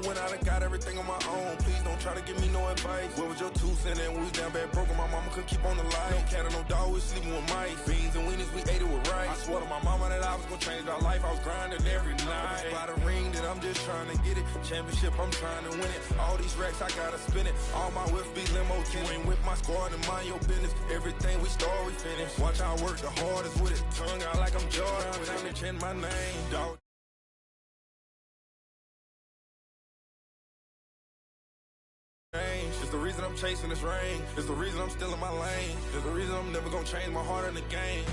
went out and got everything on my own. Please don't try to give me no advice. What was your 2 cents and we was down bad broke and my mama couldn't keep on the light. No cat or no dog, we was sleeping with mice. Beans and weenies, we ate it with rice. I swore to my mama that I was gonna change our life. I was grinding every night. By the ring that I'm just trying to get it. Championship, I'm trying to win it. All these racks, I gotta spin it. All my whips be limo. You ain't with my squad and mind your business. Everything we start, we finish. Watch how I work the hardest with it. Tongue out like I'm Jordan. Time to change my name, dog. It's the reason I'm chasing this rain. It's the reason I'm still in my lane. It's the reason I'm never gonna change my heart in the game.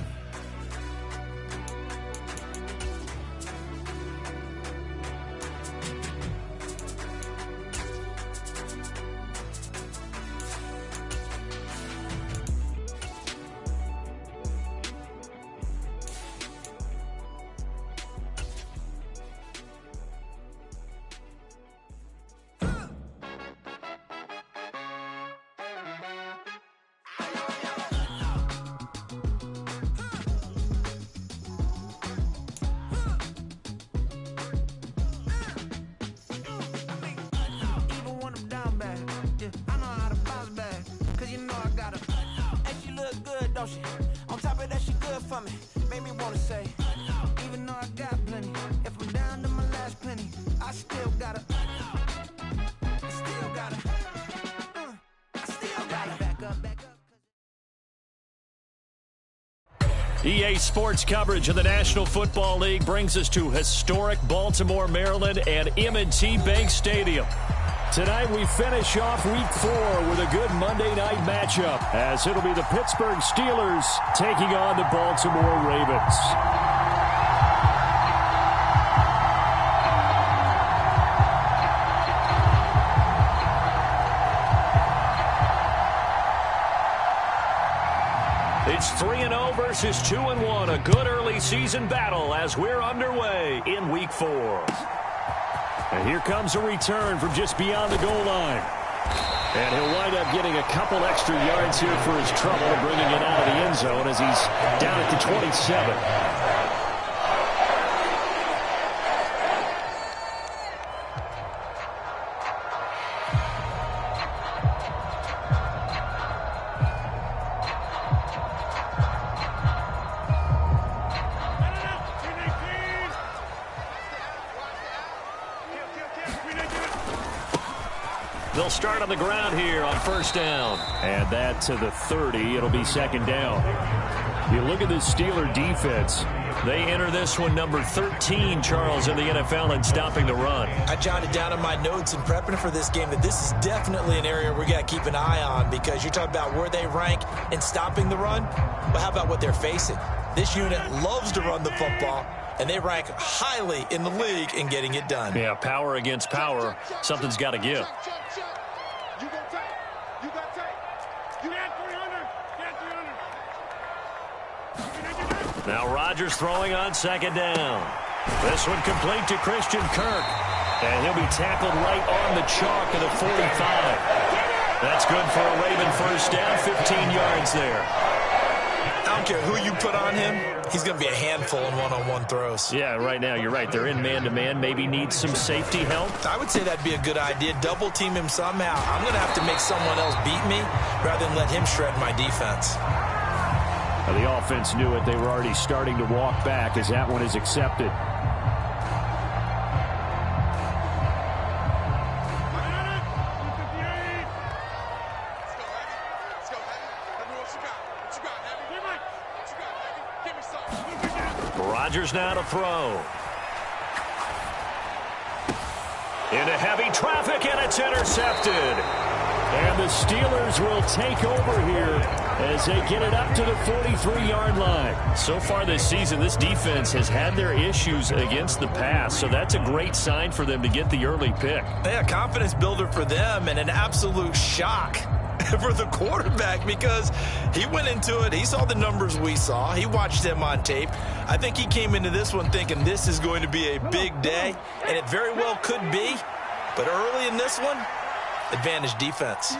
On top of that, she good for me. Made me wanna say, even though I got plenty, if I'm down to my last penny, I still gotta back up. EA Sports coverage of the National Football League brings us to historic Baltimore, Maryland and M&T Bank Stadium. Tonight we finish off Week 4 with a good Monday night matchup, as it'll be the Pittsburgh Steelers taking on the Baltimore Ravens. It's 3-0 versus 2-1, a good early season battle as we're underway in Week 4. And here comes a return from just beyond the goal line. And he'll wind up getting a couple extra yards here for his trouble, bringing it out of the end zone as he's down at the 27. They'll start on the ground here on first down. And that to the 30. It'll be second down. You look at this Steeler defense. They enter this one number 13, Charles, in the NFL in stopping the run. I jotted down in my notes in prepping for this game that this is definitely an area we got to keep an eye on, because you're talking about where they rank in stopping the run. But how about what they're facing? This unit loves to run the football, and they rank highly in the league in getting it done. Yeah, power against power. Something's got to give. Now Rodgers throwing on second down. This one complete to Christian Kirk. And he'll be tackled right on the chalk of the 45. That's good for a Raven first down, 15 yards there. I don't care who you put on him, he's going to be a handful in one-on-one throws. Yeah, right now, you're right. They're in man-to-man. Maybe needs some safety help. I would say that'd be a good idea. Double team him somehow. I'm going to have to make someone else beat me rather than let him shred my defense. The offense knew it. They were already starting to walk back as that one is accepted. Rodgers now to throw. Into heavy traffic, and it's intercepted. And the Steelers will take over here as they get it up to the 43-yard line. So far this season, this defense has had their issues against the pass, so that's a great sign for them to get the early pick. Yeah, confidence builder for them, and an absolute shock for the quarterback, because he went into it, he saw the numbers we saw, he watched them on tape. I think he came into this one thinking this is going to be a big day, and it very well could be, but early in this one, advantage defense.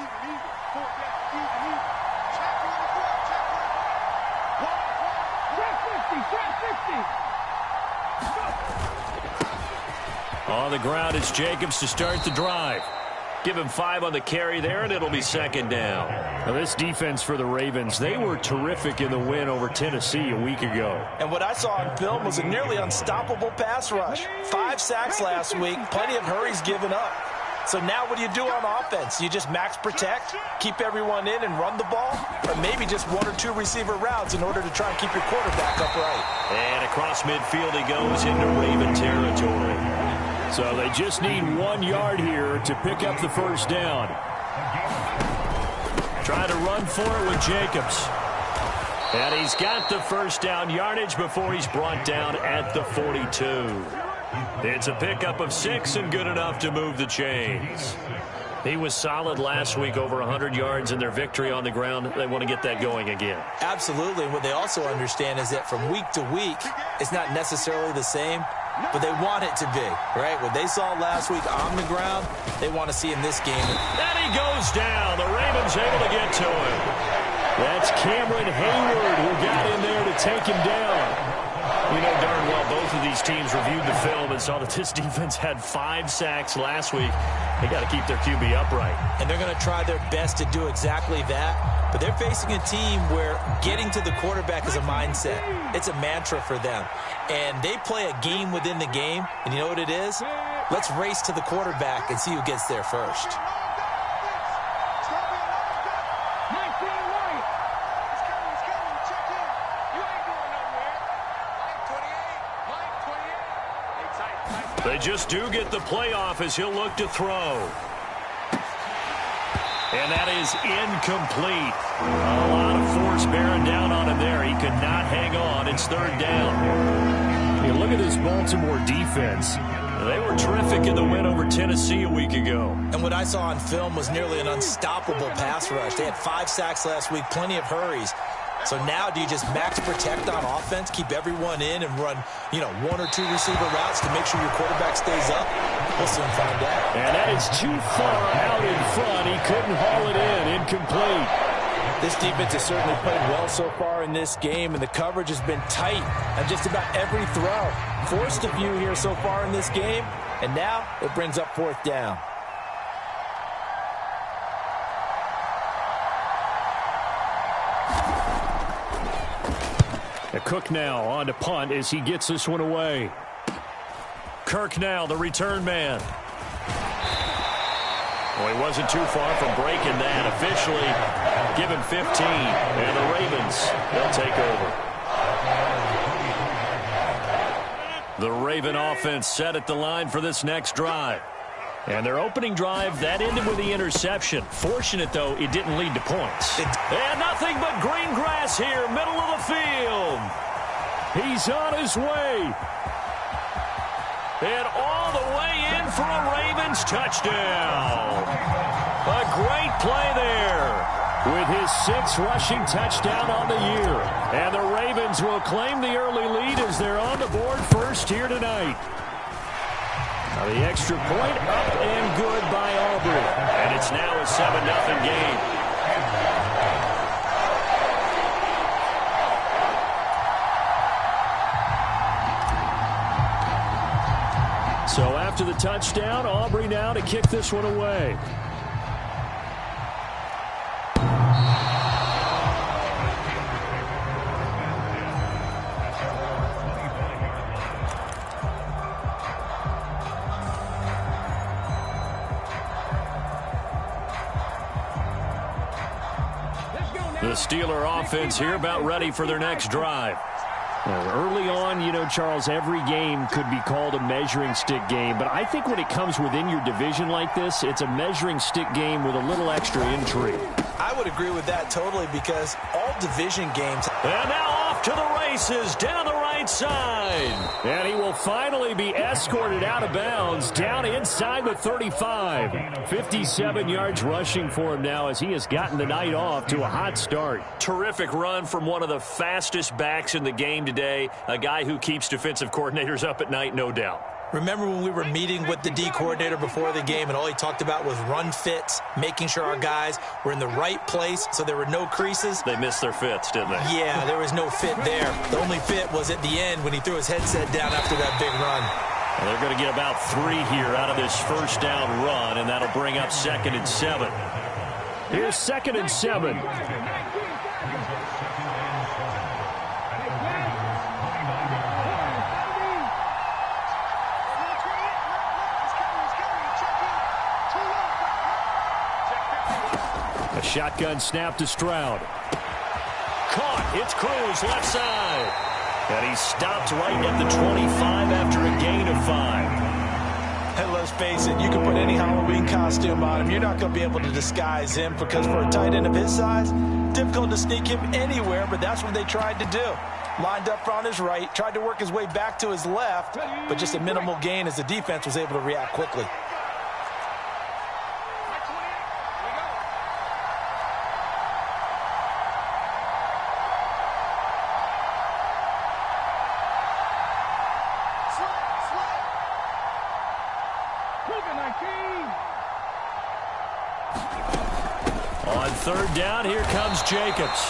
On the ground, it's Jacobs to start the drive. Give him 5 on the carry there, and it'll be second down. Now, this defense for the Ravens, they were terrific in the win over Tennessee a week ago. And what I saw on film was a nearly unstoppable pass rush. 5 sacks last week, plenty of hurries given up. So now what do you do on offense? You just max protect, keep everyone in and run the ball? Or maybe just 1 or 2 receiver routes in order to try and keep your quarterback upright? And across midfield he goes into Raven territory. So they just need 1 yard here to pick up the first down. Try to run for it with Jacobs. And he's got the first down yardage before he's brought down at the 42. It's a pickup of 6 and good enough to move the chains. He was solid last week, over 100 yards in their victory on the ground. They want to get that going again. Absolutely. And what they also understand is that from week to week, it's not necessarily the same, but they want it to be, right? What they saw last week on the ground, they want to see in this game. And he goes down. The Ravens able to get to him. That's Cameron Hayward who got in there to take him down. You know darn well both of these teams reviewed the film and saw that this defense had 5 sacks last week. They got to keep their QB upright. And they're going to try their best to do exactly that. But they're facing a team where getting to the quarterback is a mindset. It's a mantra for them. And they play a game within the game. And you know what it is? Let's race to the quarterback and see who gets there first. They just do get the playoff as he'll look to throw. And that is incomplete. A lot of force bearing down on him there. He could not hang on. It's third down. You look at this Baltimore defense. They were terrific in the win over Tennessee a week ago. And what I saw on film was nearly an unstoppable pass rush. They had 5 sacks last week, plenty of hurries. So now do you just max protect on offense, keep everyone in and run, 1 or 2 receiver routes to make sure your quarterback stays up? We'll soon find out. And that is too far out in front. He couldn't haul it in. Incomplete. This defense has certainly played well so far in this game, and the coverage has been tight on just about every throw. Forced a few here so far in this game, and now it brings up 4th down. Cook now on to punt as he gets this one away. Kirk now, the return man. Well, he wasn't too far from breaking that. Officially, give him 15. And the Ravens, they'll take over. The Raven offense set at the line for this next drive. And their opening drive, that ended with the interception. Fortunate, though, it didn't lead to points. And nothing but green grass here, middle of the field. He's on his way. And all the way in for a Ravens touchdown. A great play there with his 6th rushing touchdown on the year. And the Ravens will claim the early lead as they're on the board first here tonight. Now the extra point up and good by Aubrey. And it's now a 7-0 game. So after the touchdown, Aubrey now to kick this one away. The Steeler offense here about ready for their next drive. Early on, Charles, every game could be called a measuring stick game. But I think when it comes within your division like this, it's a measuring stick game with a little extra intrigue. I would agree with that totally because all division games. And now off to the races down the right side. And he will finally be escorted out of bounds down inside the 35. 57 yards rushing for him now as he has gotten the night off to a hot start. Terrific run from one of the fastest backs in the game today. A guy who keeps defensive coordinators up at night, no doubt. Remember when we were meeting with the D coordinator before the game and all he talked about was run fits, making sure our guys were in the right place so there were no creases? They missed their fits, didn't they? Yeah, there was no fit there. The only fit was at the end when he threw his headset down after that big run. Well, they're going to get about 3 here out of this first down run, and that'll bring up 2nd and 7. Here's 2nd and 7. A shotgun snap to Stroud. Caught. It's Cruz left side. And he's stopped right at the 25 after a gain of 5. And let's face it, you can put any Halloween costume on him. You're not going to be able to disguise him because for a tight end of his size, difficult to sneak him anywhere, but that's what they tried to do. Lined up on his right, tried to work his way back to his left, but just a minimal gain as the defense was able to react quickly. On 3rd down, here comes Jacobs.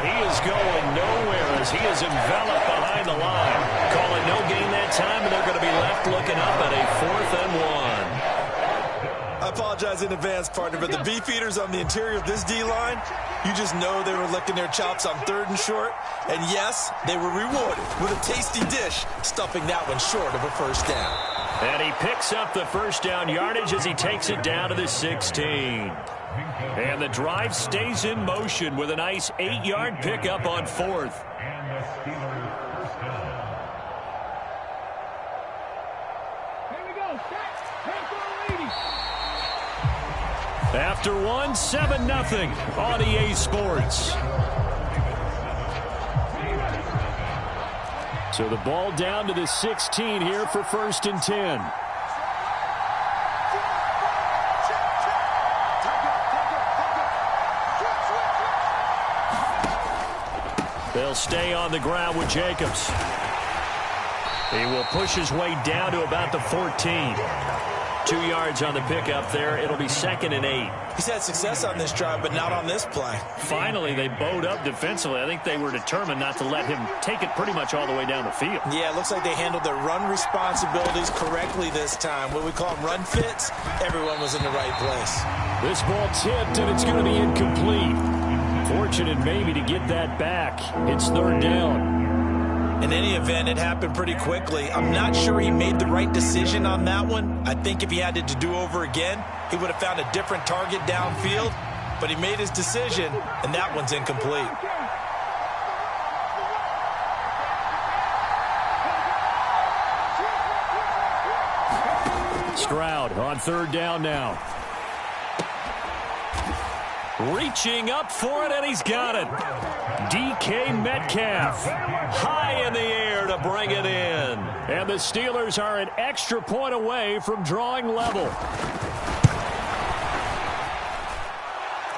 He is going nowhere as he is enveloped behind the line. Call it no gain that time, and they're going to be left looking up at a 4th and 1. I apologize in advance, partner, but the beefeaters on the interior of this D-line, you just know they were licking their chops on 3rd and short. And yes, they were rewarded with a tasty dish, stuffing that one short of a first down. And he picks up the first down yardage as he takes it down to the 16. And the drive stays in motion with a nice 8-yard pickup on 4th. After 1, 7-0 on EA Sports. So the ball down to the 16 here for 1st and 10. They'll stay on the ground with Jacobs. He will push his way down to about the 14. 2 yards on the pickup there. It'll be 2nd and 8. He's had success on this drive, but not on this play. Finally, they bowed up defensively. I think they were determined not to let him take it pretty much all the way down the field. Yeah, it looks like they handled their run responsibilities correctly this time. What we call them run fits, everyone was in the right place. This ball tipped, and it's going to be incomplete. Fortunate maybe to get that back. It's 3rd down. In any event, it happened pretty quickly. I'm not sure he made the right decision on that one. I think if he had to do over again, he would have found a different target downfield. But he made his decision, and that one's incomplete. Stroud on 3rd down now. Reaching up for it, and he's got it. DK Metcalf high in the air to bring it in. And the Steelers are an extra point away from drawing level.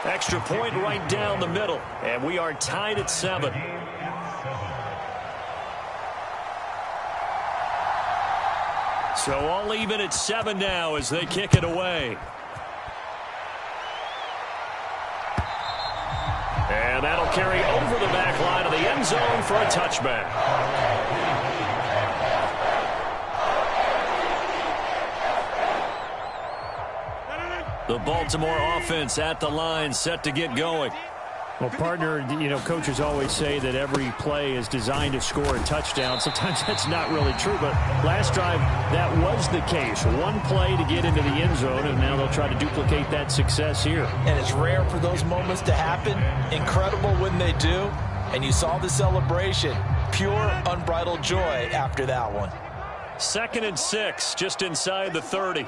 Extra point right down the middle, and we are tied at 7. So all even at 7 now as they kick it away. And that'll carry over the back line of the end zone for a touchback. The Baltimore offense at the line, set to get going. Well, partner, you know, coaches always say that every play is designed to score a touchdown. Sometimes that's not really true, but last drive, that was the case. One play to get into the end zone, and now they'll try to duplicate that success here. And it's rare for those moments to happen. Incredible when they do. And you saw the celebration. Pure, unbridled joy after that one. 2nd and 6, just inside the 30.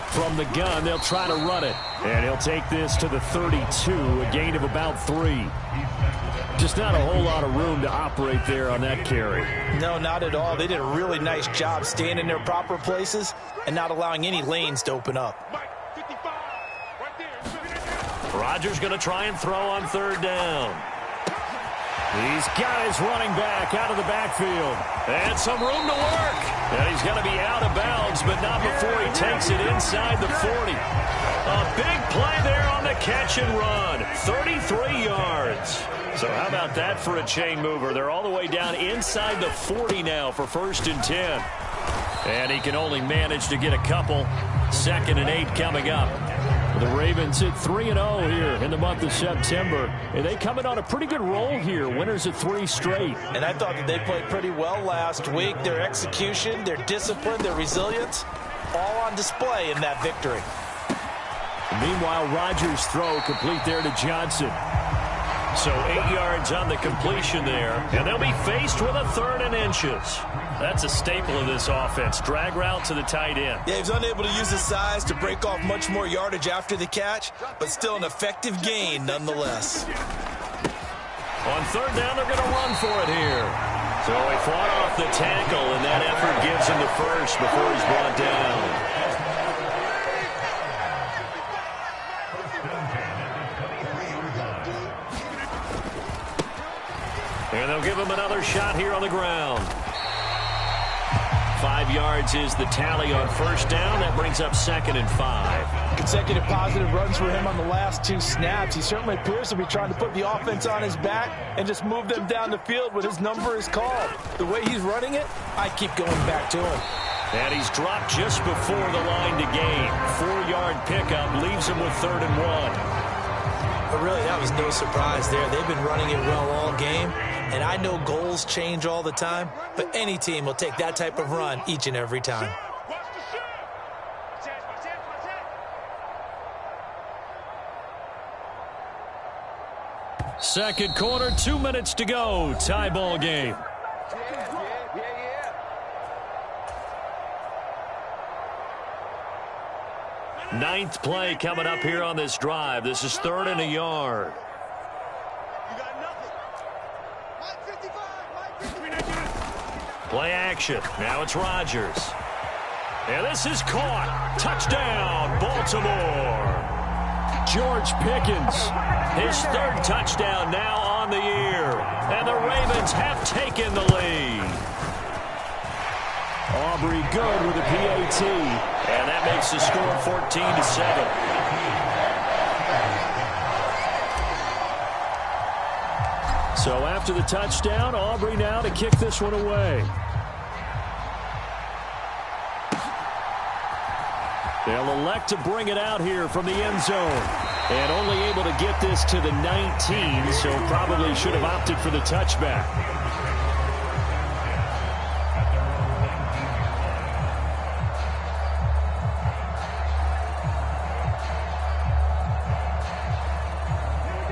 From the gun, they'll try to run it. And he'll take this to the 32, a gain of about 3. Just not a whole lot of room to operate there on that carry. No, not at all. They did a really nice job staying in their proper places and not allowing any lanes to open up. Rodgers going to try and throw on 3rd down. He's got his running back out of the backfield. And some room to work. And he's going to be out of bounds, but not before he takes it inside the 40. A big play there on the catch and run. 33 yards. So how about that for a chain mover? They're all the way down inside the 40 now for 1st and 10. And he can only manage to get a couple. 2nd and 8 coming up. The Ravens at 3-0 here in the month of September. And they coming on a pretty good roll here. Winners of 3 straight. And I thought that they played pretty well last week. Their execution, their discipline, their resilience, all on display in that victory. Meanwhile, Rodgers' throw complete there to Johnson. So 8 yards on the completion there. And they'll be faced with a 3rd and inches. That's a staple of this offense. Drag route to the tight end. Yeah, he was unable to use his size to break off much more yardage after the catch, but still an effective gain nonetheless. On 3rd down, they're going to run for it here. So he fought off the tackle, and that effort gives him the first before he's brought down. And they'll give him another shot here on the ground. 5 yards is the tally on 1st down. That brings up 2nd and 5. Consecutive positive runs for him on the last 2 snaps. He certainly appears to be trying to put the offense on his back and just move them down the field when his number is called. The way he's running it, I keep going back to him. And he's dropped just before the line to gain. 4-yard pickup leaves him with 3rd and 1. But really, that was no surprise there. They've been running it well all game. And I know goals change all the time, but any team will take that type of run each and every time. Second quarter, 2 minutes to go. Tie ball game. Ninth play coming up here on this drive. This is 3rd and a yard. Play action. Now it's Rodgers. And this is caught. Touchdown, Baltimore. George Pickens, his 3rd touchdown now on the year. And the Ravens have taken the lead. Aubrey good with a PAT. And that makes the score 14-7. So after the touchdown, Aubrey now to kick this one away. They'll elect to bring it out here from the end zone. And only able to get this to the 19, so probably should have opted for the touchback.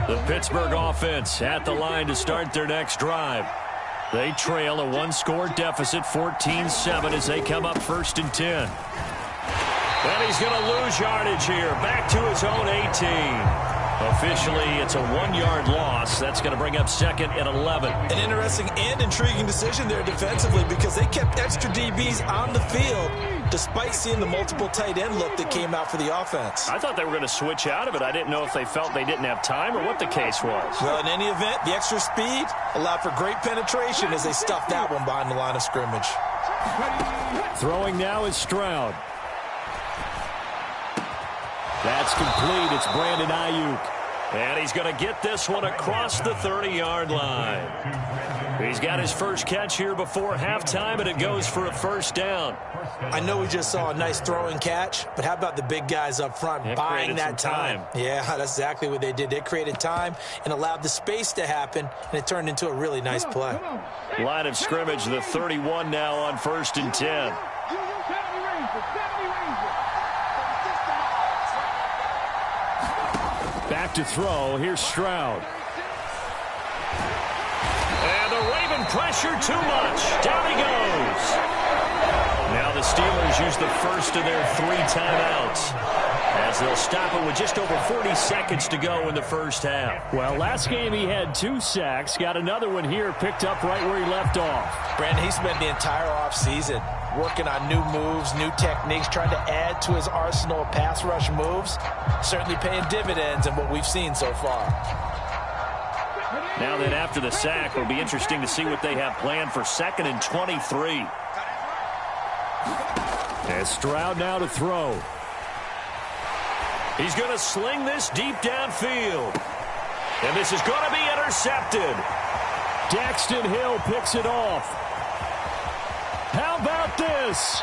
The Pittsburgh offense at the line to start their next drive. They trail a 1-score deficit, 14-7, as they come up 1st and 10. And he's going to lose yardage here, back to his own 18. Officially, it's a 1-yard loss. That's going to bring up 2nd and 11. An interesting and intriguing decision there defensively because they kept extra DBs on the field despite seeing the multiple tight end look that came out for the offense. I thought they were going to switch out of it. I didn't know if they felt they didn't have time or what the case was. Well, in any event, the extra speed allowed for great penetration as they stuffed that one behind the line of scrimmage. Throwing now is Stroud. That's complete. It's Brandon Ayuk. And he's going to get this one across the 30-yard line. He's got his first catch here before halftime, and it goes for a 1st down. I know we just saw a nice throwing catch, but how about the big guys up front buying that time? Yeah, that's exactly what they did. They created time and allowed the space to happen, and it turned into a really nice play. Line of scrimmage, the 31 now on 1st and 10. Back to throw. Here's Stroud. And the Raven pressure too much. Down he goes. Now the Steelers use the first of their 3 timeouts as they'll stop it with just over 40 seconds to go in the first half. Well, last game he had 2 sacks. Got another one here picked up right where he left off. Brandon, he spent the entire offseason working on new moves, new techniques, trying to add to his arsenal of pass rush moves. Certainly paying dividends in what we've seen so far. Now then, after the sack, it'll be interesting to see what they have planned for 2nd and 23. And Stroud now to throw. He's going to sling this deep downfield. And this is going to be intercepted. intercepted. Daxton Hill picks it off. How about this?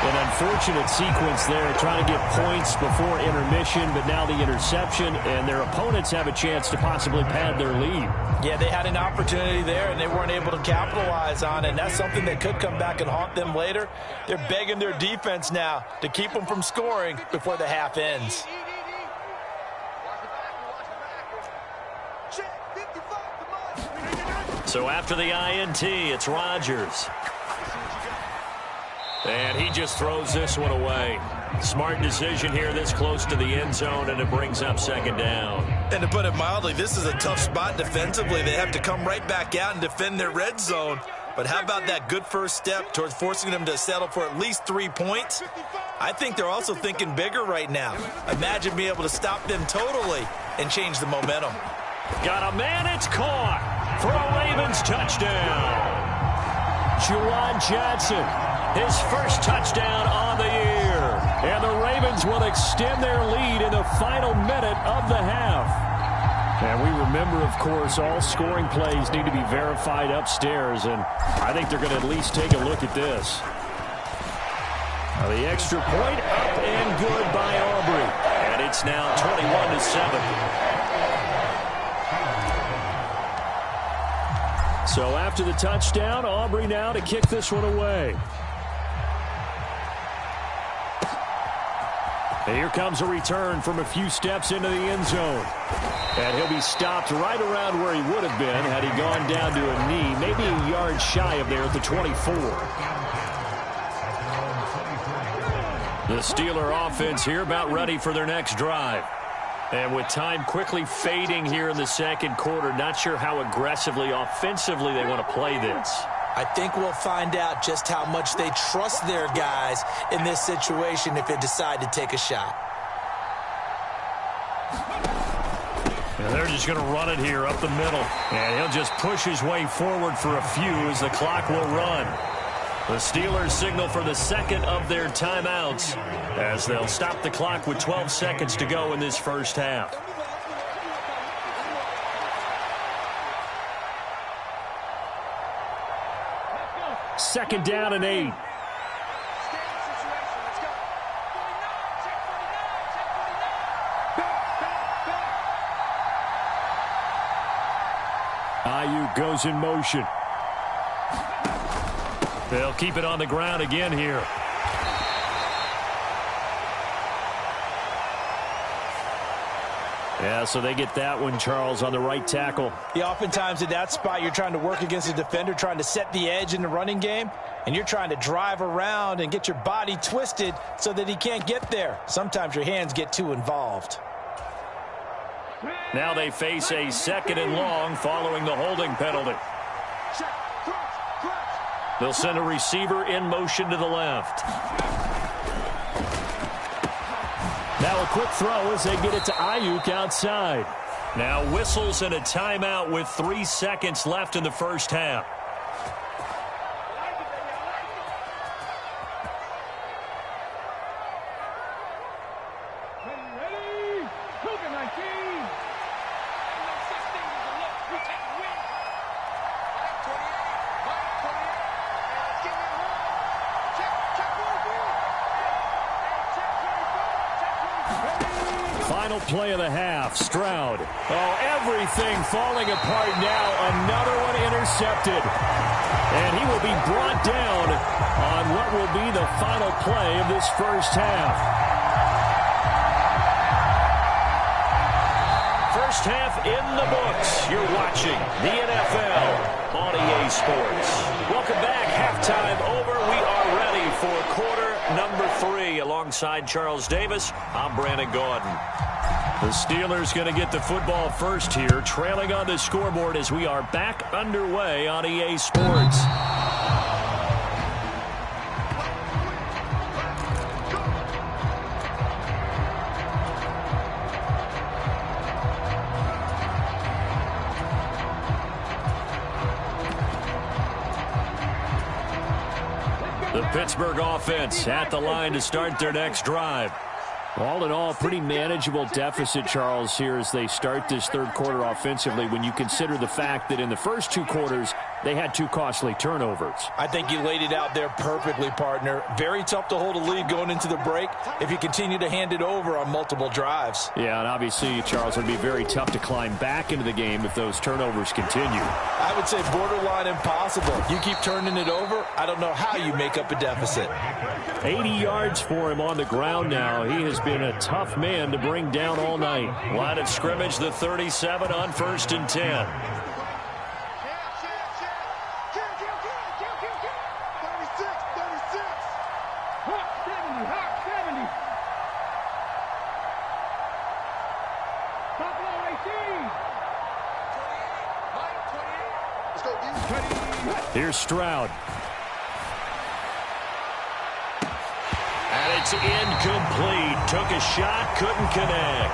An unfortunate sequence there, trying to get points before intermission, but now the interception, and their opponents have a chance to possibly pad their lead. Yeah, they had an opportunity there, and they weren't able to capitalize on it, and that's something that could come back and haunt them later. They're begging their defense now to keep them from scoring before the half ends. So after the INT, it's Rodgers. And he just throws this one away. Smart decision here this close to the end zone, and it brings up second down. And to put it mildly, this is a tough spot defensively. They have to come right back out and defend their red zone. But how about that good first step towards forcing them to settle for at least 3 points? I think they're also thinking bigger right now. Imagine being able to stop them totally and change the momentum. Got a man, it's caught for a Ravens touchdown. Juwan Johnson, his first touchdown on the year. And the Ravens will extend their lead in the final minute of the half. And we remember, of course, all scoring plays need to be verified upstairs, and I think they're going to at least take a look at this. Now the extra point up and good by Aubrey. And it's now 21-7. So after the touchdown, Aubrey now to kick this one away. And here comes a return from a few steps into the end zone. And he'll be stopped right around where he would have been had he gone down to a knee, maybe a yard shy of there at the 24. The Steeler offense here about ready for their next drive. And with time quickly fading here in the second quarter, not sure how aggressively, offensively they want to play this. I think we'll find out just how much they trust their guys in this situation if they decide to take a shot. And they're just going to run it here up the middle. And he'll just push his way forward for a few as the clock will run. The Steelers signal for the second of their timeouts as they'll stop the clock with 12 seconds to go in this first half. Second down and 8. Ayuk goes in motion. They'll keep it on the ground again here. Yeah, so they get that one, Charles, on the right tackle. Yeah, oftentimes in that spot, you're trying to work against a defender, trying to set the edge in the running game, and you're trying to drive around and get your body twisted so that he can't get there. Sometimes your hands get too involved. Now they face a second and long following the holding penalty. They'll send a receiver in motion to the left. Now a quick throw as they get it to Ayuk outside. Now whistles and a timeout with 3 seconds left in the first half. Final play of the half, Stroud. Oh, everything falling apart now. Another one intercepted. And he will be brought down on what will be the final play of this first half. First half in the books. You're watching the NFL on EA Sports. Welcome back. Halftime over. We are ready for quarter number 3. Alongside Charles Davis, I'm Brandon Gaudin. The Steelers going to get the football first here, trailing on the scoreboard as we are back underway on EA Sports. The Pittsburgh offense at the line to start their next drive. All in all, pretty manageable deficit, Charles, here as they start this third quarter offensively when you consider the fact that in the first two quarters, they had 2 costly turnovers. I think you laid it out there perfectly, partner. Very tough to hold a lead going into the break if you continue to hand it over on multiple drives. Yeah, and obviously, Charles, it would be very tough to climb back into the game if those turnovers continue. I would say borderline impossible. You keep turning it over, I don't know how you make up a deficit. 80 yards for him on the ground now. He has been a tough man to bring down all night. Line of scrimmage, the 37 on 1st and 10. Here's Stroud. And it's incomplete. Took a shot, couldn't connect.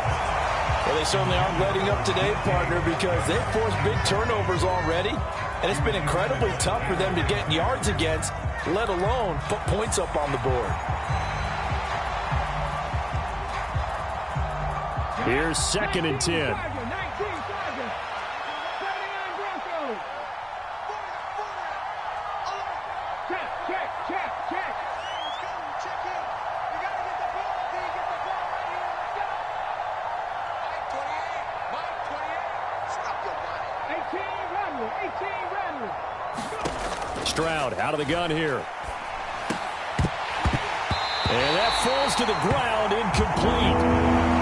Well, they certainly aren't letting up today, partner, because they've forced big turnovers already, and it's been incredibly tough for them to get yards against, let alone put points up on the board. Here's 2nd and 10. Stroud out of the gun here. And that falls to the ground, incomplete.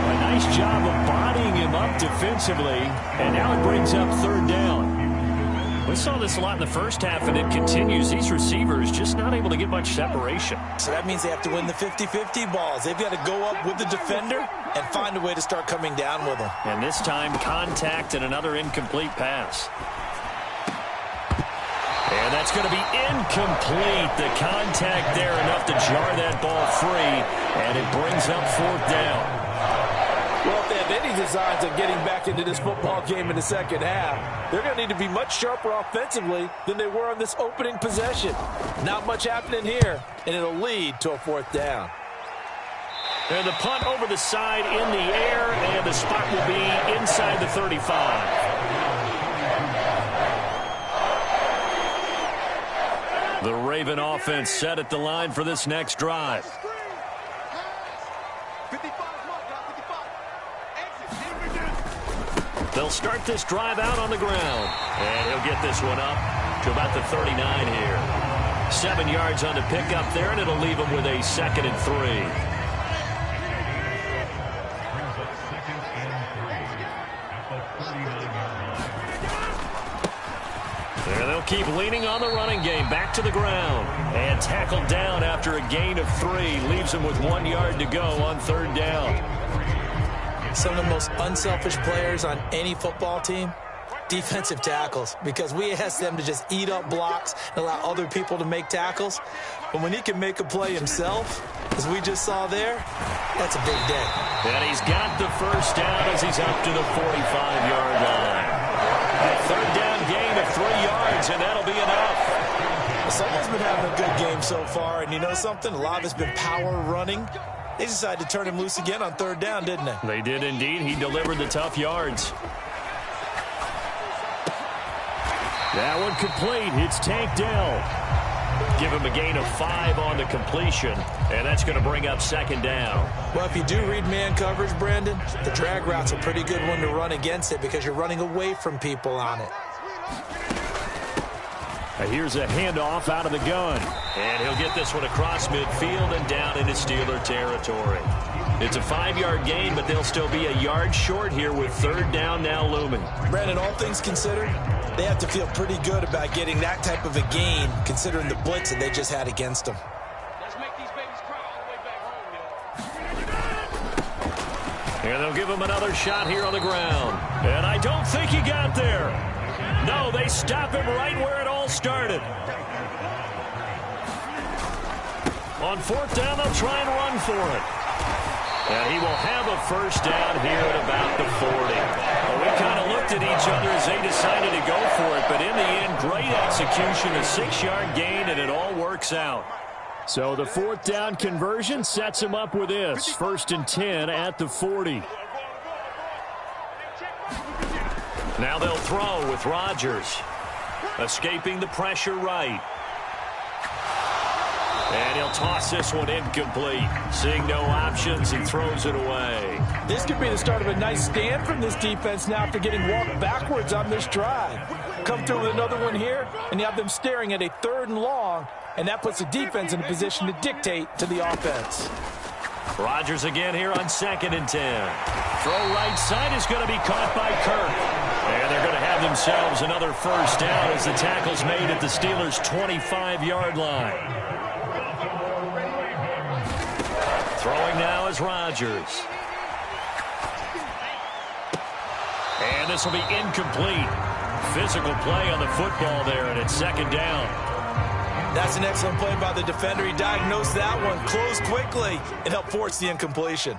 A nice job of bodying him up defensively, and now it brings up 3rd down. We saw this a lot in the first half, and it continues. These receivers just not able to get much separation. So that means they have to win the 50-50 balls. They've got to go up with the defender and find a way to start coming down with them. And this time, contact and another incomplete pass. And that's going to be incomplete. The contact there enough to jar that ball free, and it brings up 4th down. Well, if they have any designs of getting back into this football game in the second half, they're going to need to be much sharper offensively than they were on this opening possession. Not much happening here, and it'll lead to a 4th down. And the punt over the side in the air, and the spot will be inside the 35. The Raven offense set at the line for this next drive. They'll start this drive out on the ground. And he'll get this one up to about the 39 here. 7 yards on the pickup there, and it'll leave him with a 2nd and 3. They'll keep leaning on the running game. Back to the ground. And tackled down after a gain of 3. Leaves him with 1 yard to go on 3rd down. Some of the most unselfish players on any football team, defensive tackles, because we ask them to just eat up blocks and allow other people to make tackles. But when he can make a play himself, as we just saw there, that's a big day. And he's got the 1st down as he's up to the 45-yard line. A 3rd down gain of 3 yards, and that'll be enough. Someone's been having a good game so far, and you know something? A lot of it's been power running. They decided to turn him loose again on 3rd down, didn't they? They did indeed. He delivered the tough yards. That one complete. It's tanked down. Give him a gain of 5 on the completion, and that's going to bring up 2nd down. Well, if you do read man coverage, Brandon, the drag route's a pretty good one to run against it because you're running away from people on it. Here's a handoff out of the gun. And he'll get this one across midfield and down into Steeler territory. It's a 5-yard gain, but they'll still be a yard short here with 3rd down now looming. Brandon, all things considered, they have to feel pretty good about getting that type of a gain, considering the blitz that they just had against them. Let's make these babies cry all the way back home, yo. And they'll give him another shot here on the ground. And I don't think he got there. No, they stop him right where it all started. On 4th down, they'll try and run for it. And he will have a 1st down here at about the 40. Well, we kind of looked at each other as they decided to go for it, but in the end, great execution, a 6-yard gain, and it all works out. So the 4th down conversion sets him up with this. 1st and 10 at the 40. Now they'll throw with Rodgers. Escaping the pressure right. And he'll toss this one incomplete. Seeing no options, he throws it away. This could be the start of a nice stand from this defense now after getting walked backwards on this drive. Come through with another one here, and you have them staring at a 3rd and long, and that puts the defense in a position to dictate to the offense. Rodgers again here on 2nd and 10. Throw right side is going to be caught by Kirk. And they're going to have themselves another 1st down as the tackle's made at the Steelers' 25-yard line. Throwing now is Rodgers. And this will be incomplete. Physical play on the football there, and it's 2nd down. That's an excellent play by the defender. He diagnosed that one, closed quickly, and helped force the incompletion.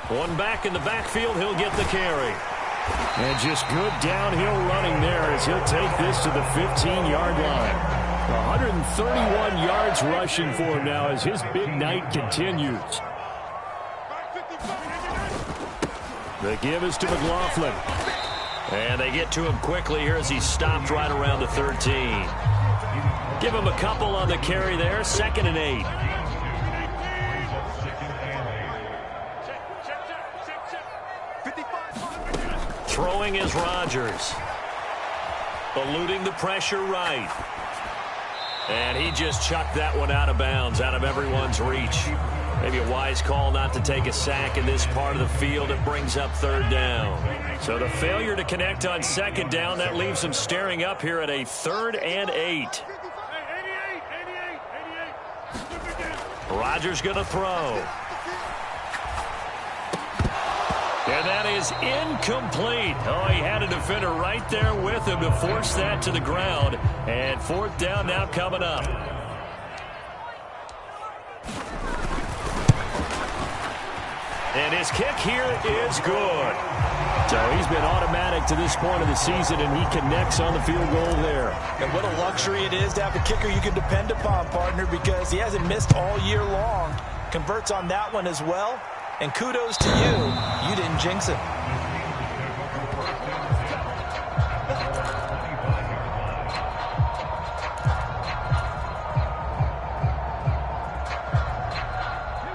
One back in the backfield, he'll get the carry. And just good downhill running there as he'll take this to the 15-yard line. 131 yards rushing for him now as his big night continues. The give is to McLaughlin. And they get to him quickly here as he stopped right around the 13. Give him a couple on the carry there. 2nd and 8. Throwing is Rodgers. Eluding the pressure right. And he just chucked that one out of bounds, out of everyone's reach. Maybe a wise call not to take a sack in this part of the field. It brings up 3rd down. So the failure to connect on 2nd down, that leaves him staring up here at a 3rd and 8. Rodgers going to throw. And that is incomplete. Oh, he had a defender right there with him to force that to the ground. And 4th down now coming up. And his kick here is good. So he's been automatic to this point of the season, and he connects on the field goal there. And what a luxury it is to have a kicker you can depend upon, partner, because he hasn't missed all year long. Converts on that one as well. And kudos to you. You didn't jinx it.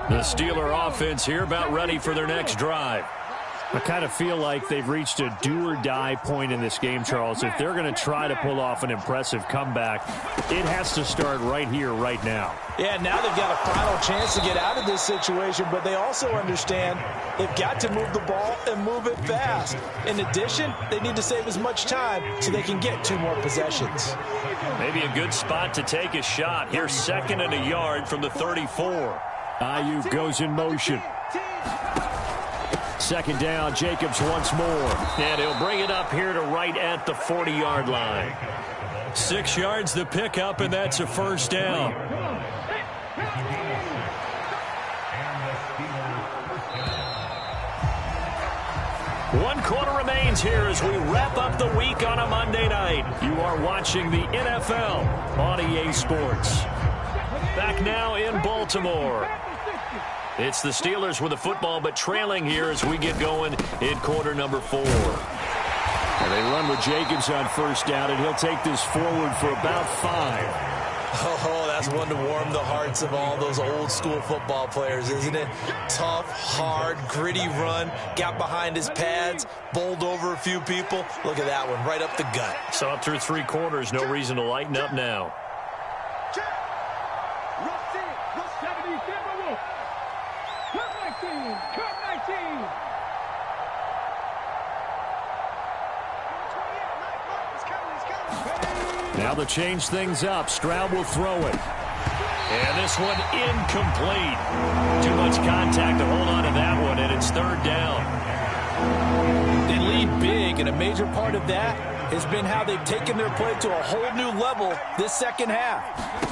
The Steeler offense here about ready for their next drive. I kind of feel like they've reached a do-or-die point in this game, Charles. If they're going to try to pull off an impressive comeback, it has to start right here, right now. Yeah, now they've got a final chance to get out of this situation, but they also understand they've got to move the ball and move it fast. In addition, they need to save as much time so they can get 2 more possessions. Maybe a good spot to take a shot. Here's 2nd and a yard from the 34. Ayuk goes in motion. 2nd down, Jacobs once more. And he'll bring it up here to right at the 40-yard line. 6 yards the pickup, and that's a 1st down. One quarter remains here as we wrap up the week on a Monday night. You are watching the NFL on EA Sports. Back now in Baltimore. It's the Steelers with the football, but trailing here as we get going in quarter number 4. And they run with Jacobs on 1st down, and he'll take this forward for about 5. Oh, that's one to warm the hearts of all those old school football players, isn't it? Tough, hard, gritty run, got behind his pads, bowled over a few people. Look at that one, right up the gut. So up through 3 quarters, no reason to lighten up now. Now they'll change things up. Stroud will throw it. And this one incomplete. Too much contact to hold on to that one, and it's 3rd down. They lead big, and a major part of that has been how they've taken their play to a whole new level this 2nd half.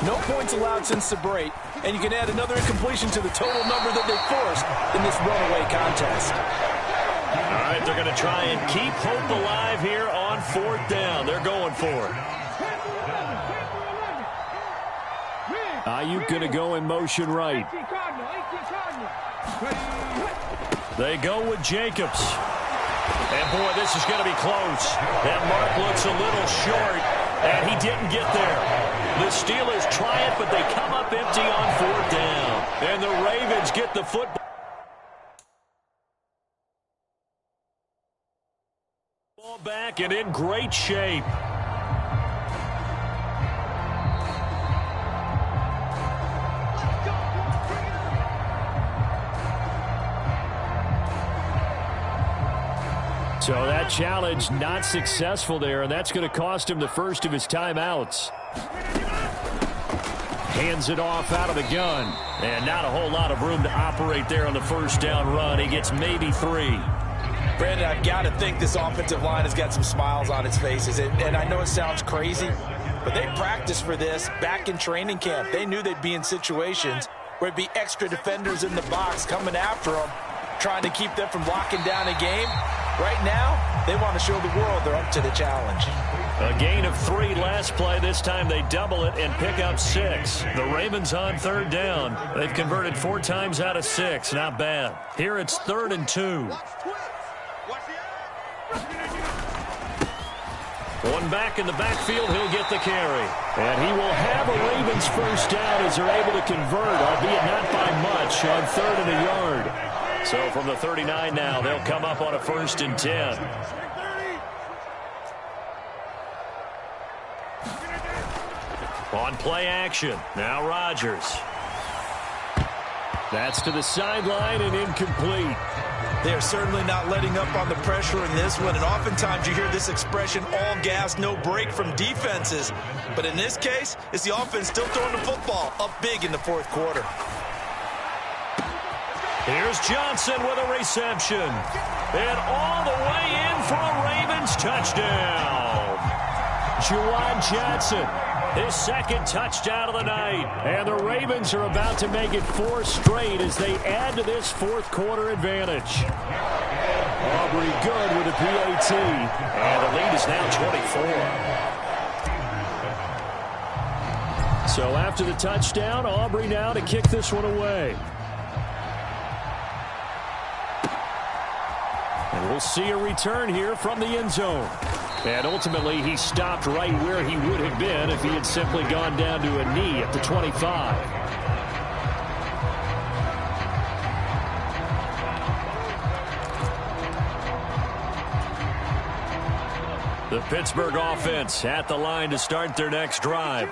No points allowed since the break, and you can add another incompletion to the total number that they forced in this runaway contest. All right, they're going to try and keep hope alive here on 4th down. They're going for it. Ayuk going to go in motion right. They go with Jacobs. And, boy, this is going to be close. That mark looks a little short, and he didn't get there. The Steelers try it, but they come up empty on 4th down. And the Ravens get the football back and in great shape. So that challenge not successful there, and that's going to cost him the first of his timeouts. Hands it off out of the gun, and not a whole lot of room to operate there on the first down run. He gets maybe 3. Brandon, I've got to think this offensive line has got some smiles on its faces, and I know it sounds crazy, but they practiced for this back in training camp. They knew they'd be in situations where it'd be extra defenders in the box coming after them, trying to keep them from locking down a game. Right now, they want to show the world they're up to the challenge. A gain of 3 last play. This time they double it and pick up 6. The Ravens on 3rd down. They've converted 4 times out of 6. Not bad. Here it's 3rd and 2. One back in the backfield, he'll get the carry. And he will have a Ravens first down as they're able to convert, albeit not by much, on 3rd and a yard. So from the 39 now, they'll come up on a 1st and 10. On play action, now Rodgers. That's to the sideline and incomplete. They are certainly not letting up on the pressure in this one, and oftentimes you hear this expression, all gas, no break from defenses. But in this case, it's the offense still throwing the football up big in the 4th quarter. Here's Johnson with a reception. And all the way in for a Ravens touchdown. Juwan Johnson, his 2nd touchdown of the night. And the Ravens are about to make it 4 straight as they add to this 4th quarter advantage. Aubrey good with a PAT. And the lead is now 24. So after the touchdown, Aubrey now to kick this one away. And we'll see a return here from the end zone. And ultimately, he stopped right where he would have been if he had simply gone down to a knee at the 25. The Pittsburgh offense at the line to start their next drive.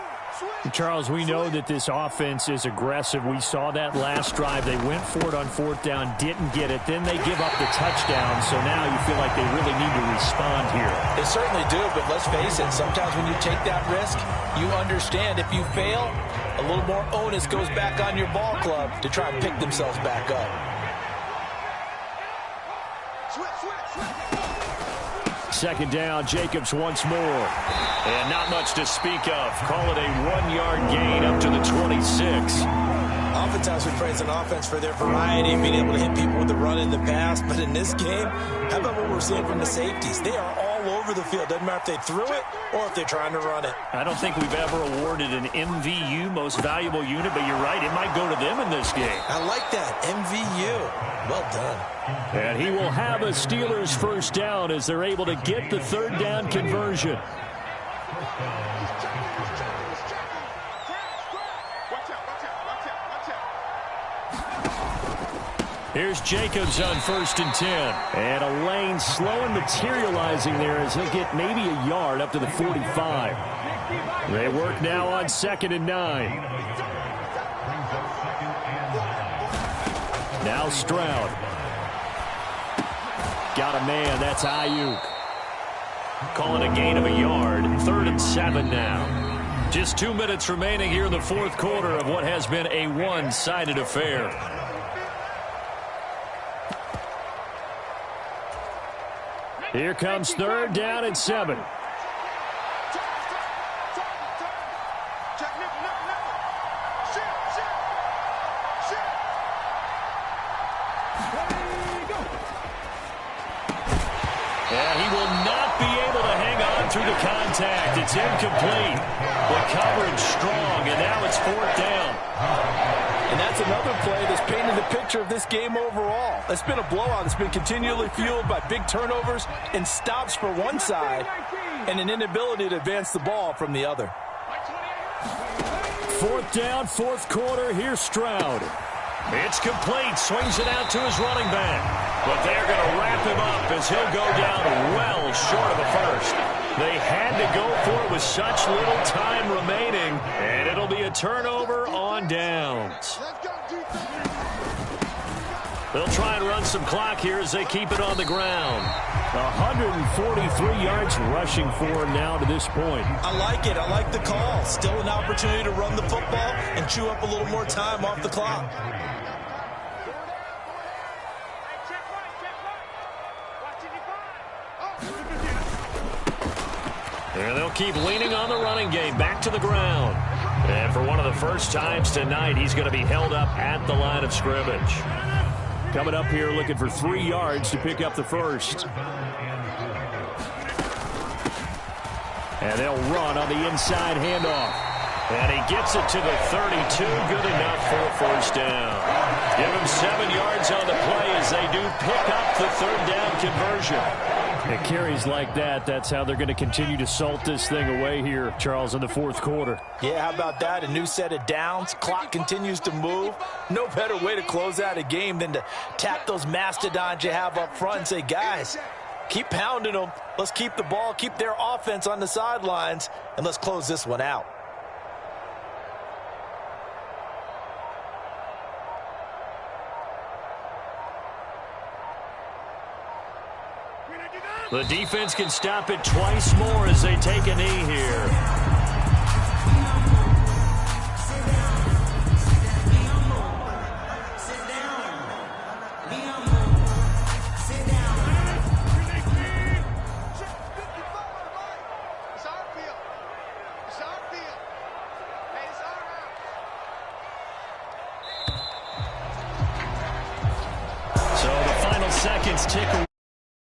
Charles, we know that this offense is aggressive. We saw that last drive. They went for it on 4th down, didn't get it. Then they give up the touchdown, so now you feel like they really need to respond here. They certainly do, but let's face it, sometimes when you take that risk, you understand if you fail, a little more onus goes back on your ball club to try and pick themselves back up. Second down, Jacobs once more. And not much to speak of. Call it a 1-yard gain up to the 26. Oftentimes we praise an offense for their variety, being able to hit people with the run in the pass. But in this game, how about what we're seeing from the safeties? They are all over the field. Doesn't matter if they threw it or if they're trying to run it. I don't think we've ever awarded an MVU, most valuable unit, but you're right, it might go to them in this game. I like that, MVU. Well done. And he will have a Steelers first down as they're able to get the 3rd down conversion. Here's Jacobs on 1st and 10. And a lane slow and materializing there as he'll get maybe a yard up to the 45. They work now on 2nd and 9. Now Stroud. Got a man, that's Ayuk. Calling a gain of a yard. 3rd and 7 now. Just 2 minutes remaining here in the 4th quarter of what has been a one-sided affair. Here comes 3rd down and 7. And he will not be able to hang on through the contact. It's incomplete. The coverage strong, and now it's 4th down. And that's another play that's painted the picture of this game overall. It's been a blowout. It's been continually fueled by big turnovers and stops for one side and an inability to advance the ball from the other. 4th down, 4th quarter. Here's Stroud. It's complete. Swings it out to his running back. But they're going to wrap him up as he'll go down well short of the first. They had to go for it with such little time remaining, and it'll be a turnover on downs. They'll try and run some clock here as they keep it on the ground. 143 yards rushing for him now to this point. I like it. I like the call. Still an opportunity to run the football and chew up a little more time off the clock. And they'll keep leaning on the running game. Back to the ground. And for one of the first times tonight, he's going to be held up at the line of scrimmage. Coming up here looking for 3 yards to pick up the first. And they'll run on the inside handoff. And he gets it to the 32. Good enough for a first down. Give him 7 yards on the play as they do pick up the 3rd down conversion. It carries like that. That's how they're going to continue to salt this thing away here, Charles, in the 4th quarter. Yeah, how about that? A new set of downs. Clock continues to move. No better way to close out a game than to tap those mastodons you have up front and say, guys, keep pounding them. Let's keep the ball, keep their offense on the sidelines, and let's close this one out. The defense can stop it twice more as they take a knee here. So the final seconds tick away.